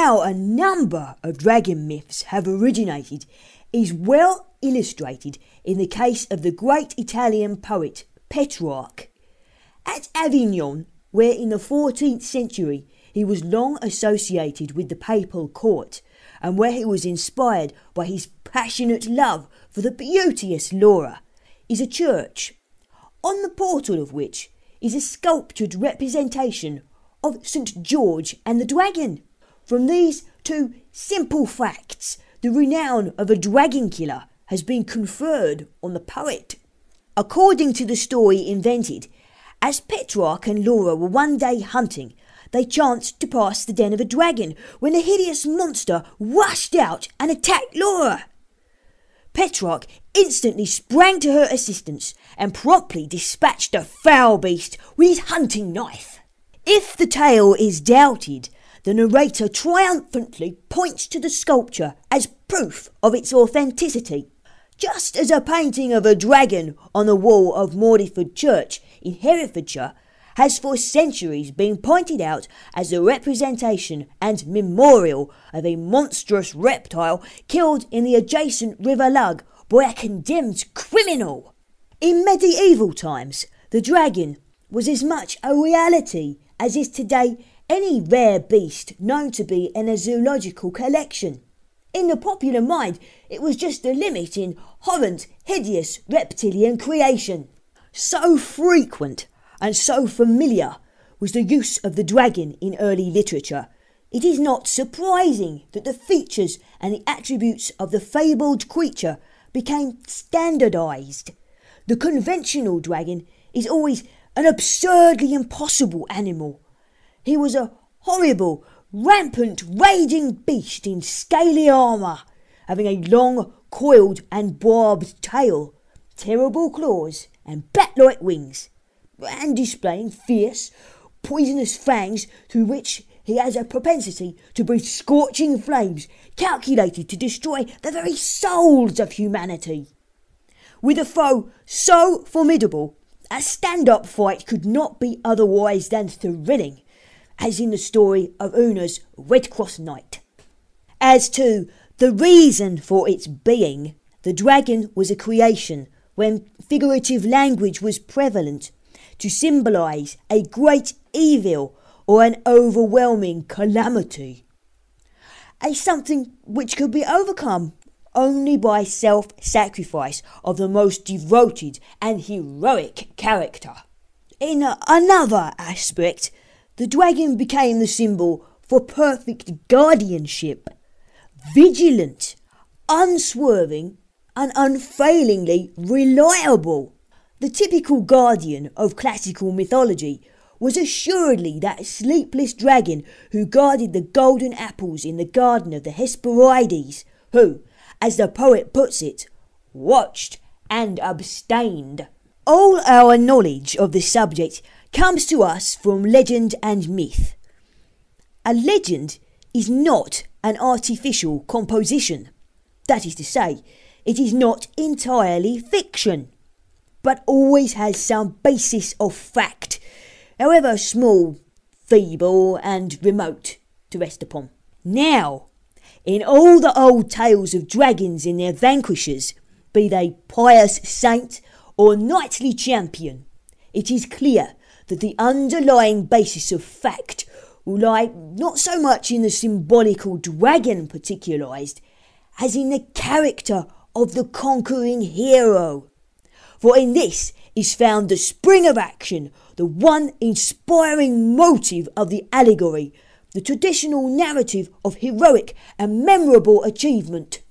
how a number of dragon myths have originated is well illustrated in the case of the great Italian poet Petrarch. At Avignon, where in the 14th century he was long associated with the Papal Court, and where he was inspired by his passionate love for the beauteous Laura, is a church, on the portal of which is a sculptured representation of St. George and the dragon. From these two simple facts, the renown of a dragon killer has been conferred on the poet. According to the story invented, as Petrarch and Laura were one day hunting, they chanced to pass the den of a dragon when a hideous monster rushed out and attacked Laura. Petrarch instantly sprang to her assistance and promptly dispatched the foul beast with his hunting knife. If the tale is doubted, the narrator triumphantly points to the sculpture as proof of its authenticity, just as a painting of a dragon on the wall of Mordiford Church in Herefordshire has for centuries been pointed out as a representation and memorial of a monstrous reptile killed in the adjacent River Lug by a condemned criminal. In medieval times, the dragon was as much a reality as is today any rare beast known to be in a zoological collection. In the popular mind, it was just a limit in horrend, hideous reptilian creation. So frequent and so familiar was the use of the dragon in early literature, it is not surprising that the features and the attributes of the fabled creature became standardised. The conventional dragon is always an absurdly impossible animal. He was a horrible, rampant, raging beast in scaly armour, having a long, coiled and barbed tail, terrible claws and bat-like wings, and displaying fierce, poisonous fangs through which he has a propensity to breathe scorching flames calculated to destroy the very souls of humanity. With a foe so formidable, a stand-up fight could not be otherwise than thrilling, as in the story of Una's Red Cross Knight. As to the reason for its being, the dragon was a creation when figurative language was prevalent to symbolise a great evil or an overwhelming calamity. A something which could be overcome only by self-sacrifice of the most devoted and heroic character. In another aspect, the dragon became the symbol for perfect guardianship, vigilant, unswerving and unfailingly reliable. The typical guardian of classical mythology was assuredly that sleepless dragon who guarded the golden apples in the garden of the Hesperides, who, as the poet puts it, watched and abstained. All our knowledge of the subject comes to us from legend and myth. A legend is not an artificial composition. That is to say, it is not entirely fiction, but always has some basis of fact, however small, feeble and remote, to rest upon. Now, in all the old tales of dragons and their vanquishers, be they pious saint or knightly champion, it is clear that the underlying basis of fact will lie not so much in the symbolical dragon particularised, as in the character of the conquering hero. For in this is found the spring of action, the one inspiring motive of the allegory, the traditional narrative of heroic and memorable achievement.